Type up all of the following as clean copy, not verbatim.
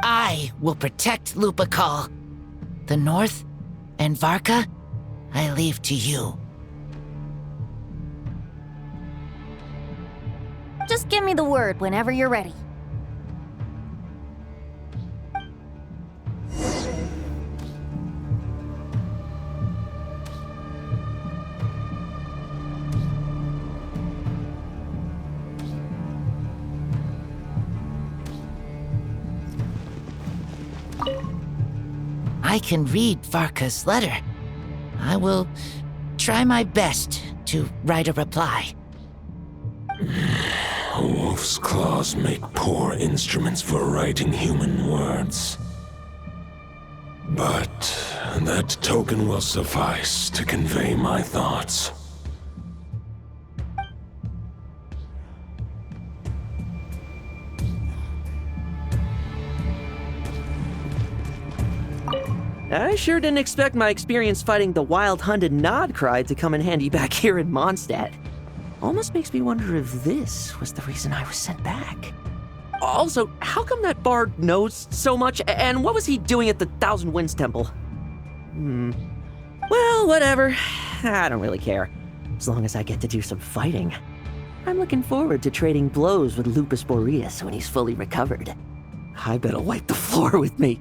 I will protect Lupakal. The North and Varka, I leave to you. Just give me the word whenever you're ready. I can read Varka's letter. I will try my best to write a reply. Wolf's claws make poor instruments for writing human words. But that token will suffice to convey my thoughts. I sure didn't expect my experience fighting the wild-hunted Nodcry to come in handy back here in Mondstadt. Almost makes me wonder if this was the reason I was sent back. Also, how come that bard knows so much, and what was he doing at the Thousand Winds Temple? Well, whatever. I don't really care, as long as I get to do some fighting. I'm looking forward to trading blows with Lupus Boreas when he's fully recovered. I bet he'll wipe the floor with me.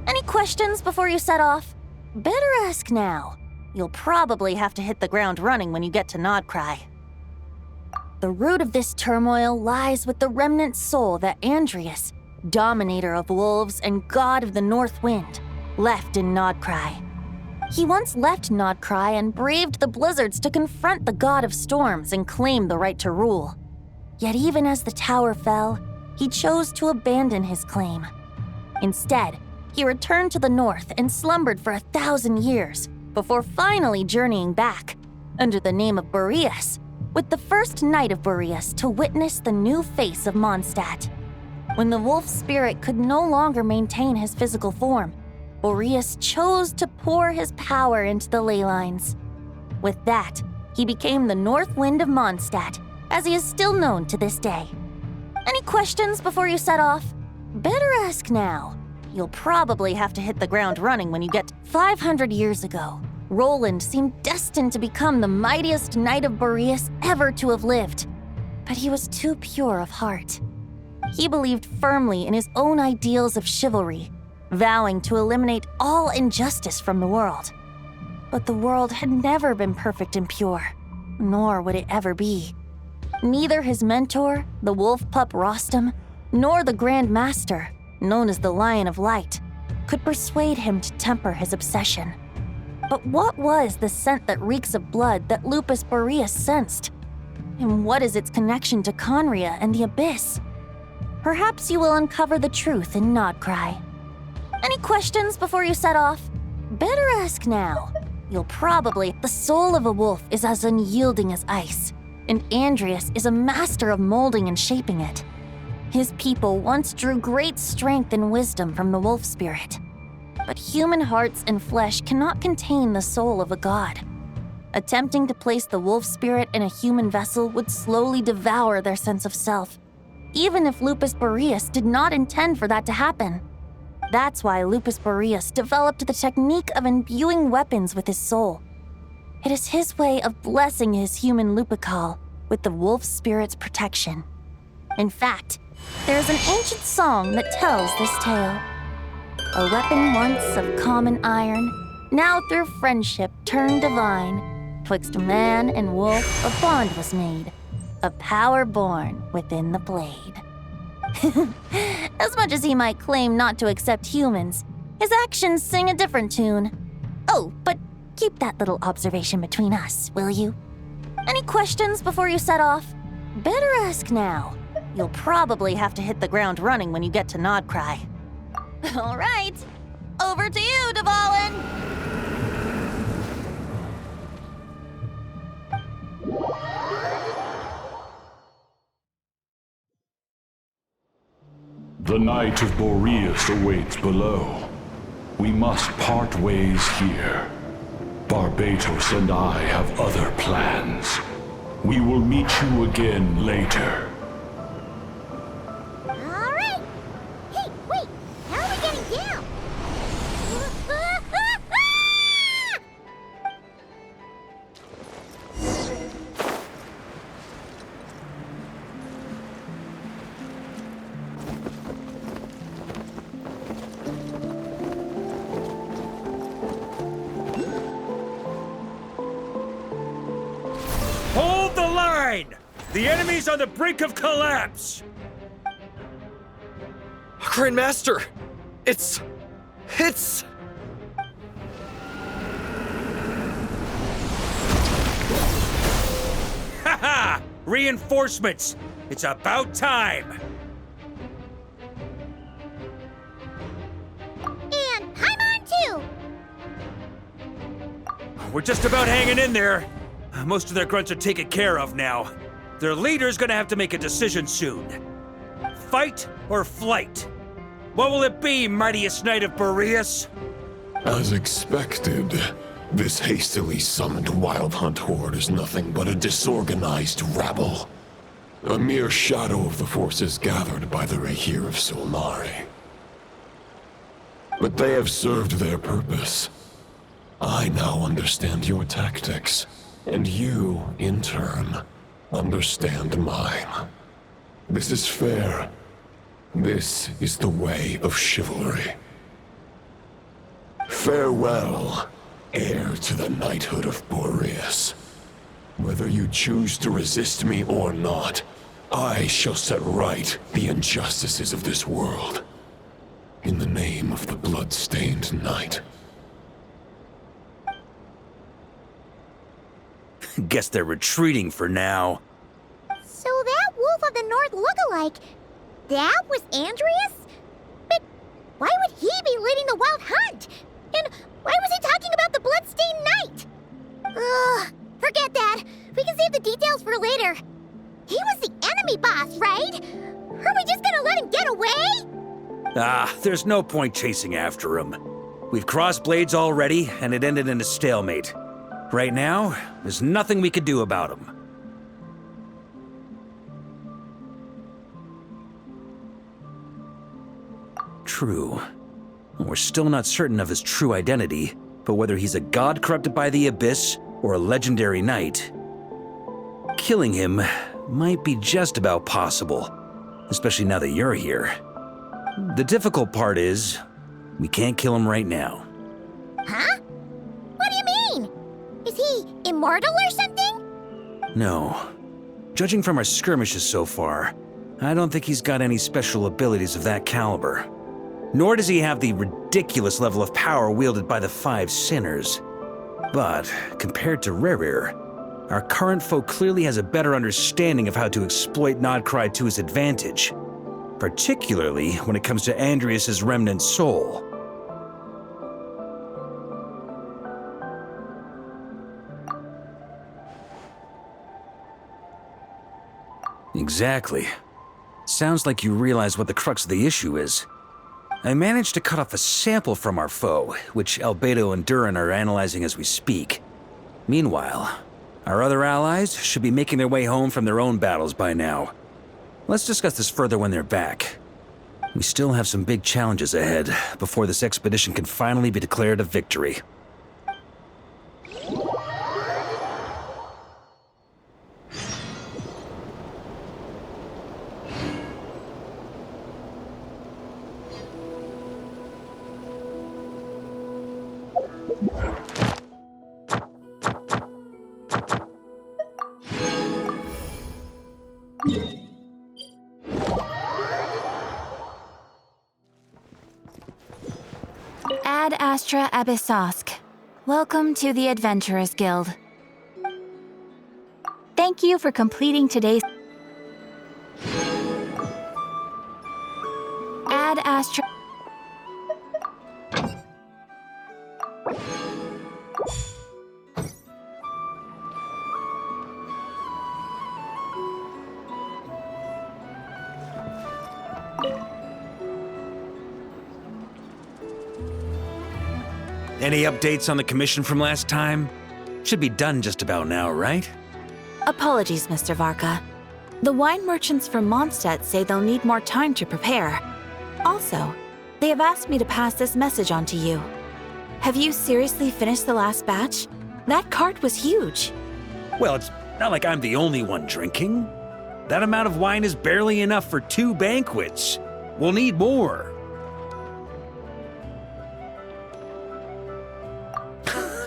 Any questions before you set off? Better ask now. You'll probably have to hit the ground running when you get to Nodcry. The root of this turmoil lies with the remnant soul that Andreas, dominator of wolves and god of the North Wind, left in Nodcry. He once left Nodcry and braved the blizzards to confront the god of storms and claim the right to rule. Yet even as the tower fell, he chose to abandon his claim. Instead, he returned to the north and slumbered for 1,000 years before finally journeying back, under the name of Boreas, with the first Knight of Boreas to witness the new face of Mondstadt. When the wolf spirit could no longer maintain his physical form, Boreas chose to pour his power into the ley lines. With that, he became the North Wind of Mondstadt, as he is still known to this day. Any questions before you set off? Better ask now. You'll probably have to hit the ground running when you get 500 years ago. Roland seemed destined to become the mightiest Knight of Boreas ever to have lived. But he was too pure of heart. He believed firmly in his own ideals of chivalry, vowing to eliminate all injustice from the world. But the world had never been perfect and pure, nor would it ever be. Neither his mentor, the wolf pup Rostam, nor the Grand Master, known as the Lion of Light, could persuade him to temper his obsession. But what was the scent that reeks of blood that Lupus Boreas sensed? And what is its connection to Conria and the Abyss? Perhaps you will uncover the truth in Nodcry. Any questions before you set off? Better ask now. You'll probably... The soul of a wolf is as unyielding as ice, and Andreas is a master of molding and shaping it. His people once drew great strength and wisdom from the wolf spirit. But human hearts and flesh cannot contain the soul of a god. Attempting to place the wolf spirit in a human vessel would slowly devour their sense of self, even if Lupus Boreas did not intend for that to happen. That's why Lupus Boreas developed the technique of imbuing weapons with his soul. It is his way of blessing his human Lupakal with the wolf spirit's protection. In fact, there is an ancient song that tells this tale. A weapon once of common iron, now through friendship turned divine. Twixt man and wolf a bond was made, a power born within the blade. As much as he might claim not to accept humans, his actions sing a different tune. Oh, but keep that little observation between us, will you? Any questions before you set off? Better ask now. You'll probably have to hit the ground running when you get to Nodcry. All right, over to you, Dvalin! The Knight of Boreas awaits below. We must part ways here. Barbatos and I have other plans. We will meet you again later. All right. Hey, wait. How are we getting down? Hold the line! The enemy's on the brink of collapse! Grandmaster! It's... Haha! Reinforcements! It's about time! And I'm on too. We're just about hanging in there. Most of their grunts are taken care of now. Their leader's gonna have to make a decision soon. Fight or flight? What will it be, mightiest knight of Boreas? As expected, this hastily summoned Wild Hunt horde is nothing but a disorganized rabble. A mere shadow of the forces gathered by the Rahir of Solnari. But they have served their purpose. I now understand your tactics, and you, in turn, understand mine. This is fair. This is the way of chivalry. Farewell, heir to the knighthood of Boreas. Whether you choose to resist me or not, I shall set right the injustices of this world. In the name of the blood-stained knight. Guess they're retreating for now. So that Wolf of the North lookalike, that was Andreas? But why would he be leading the Wild Hunt? And why was he talking about the Bloodstained Knight? Ugh, forget that. We can save the details for later. He was the enemy boss, right? Are we just gonna let him get away? There's no point chasing after him. We've crossed blades already, and it ended in a stalemate. Right now, there's nothing we could do about him. True. We're still not certain of his true identity, but whether he's a god corrupted by the Abyss or a legendary knight, killing him might be just about possible, especially now that you're here. The difficult part is, we can't kill him right now. Huh? What do you mean? Is he immortal or something? No. Judging from our skirmishes so far, I don't think he's got any special abilities of that caliber. Nor does he have the ridiculous level of power wielded by the Five Sinners. But, compared to Rerir, our current foe clearly has a better understanding of how to exploit Nodcry to his advantage. Particularly when it comes to Andreas' remnant soul. Exactly. Sounds like you realize what the crux of the issue is. I managed to cut off a sample from our foe, which Albedo and Durin are analyzing as we speak. Meanwhile, our other allies should be making their way home from their own battles by now. Let's discuss this further when they're back. We still have some big challenges ahead before this expedition can finally be declared a victory. Ad Astra Abyssosk. Welcome to the Adventurers Guild. Thank you for completing today's Ad Astra. Any updates on the commission from last time? Should be done just about now, right? Apologies, Mr. Varka. The wine merchants from Mondstadt say they'll need more time to prepare. Also, they have asked me to pass this message on to you. Have you seriously finished the last batch? That cart was huge. Well, it's not like I'm the only one drinking. That amount of wine is barely enough for 2 banquets. We'll need more.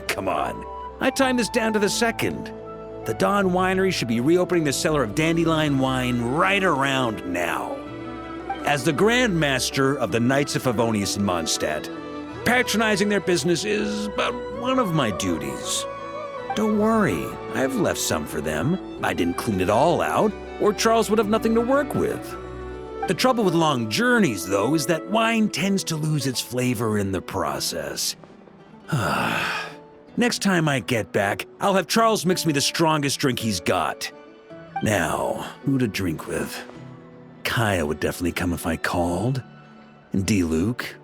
Come on. I timed this down to the second. The Dawn Winery should be reopening the cellar of Dandelion wine right around now. As the Grand Master of the Knights of Favonius in Mondstadt, patronizing their business is but one of my duties. Don't worry, I've left some for them. I didn't clean it all out, or Charles would have nothing to work with. The trouble with long journeys, though, is that wine tends to lose its flavor in the process. Next time I get back, I'll have Charles mix me the strongest drink he's got. Now, who to drink with? Kaya would definitely come if I called. And D-Luke?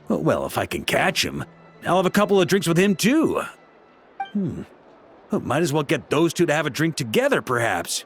Well, if I can catch him, I'll have a couple of drinks with him, too. Well, might as well get those two to have a drink together, perhaps.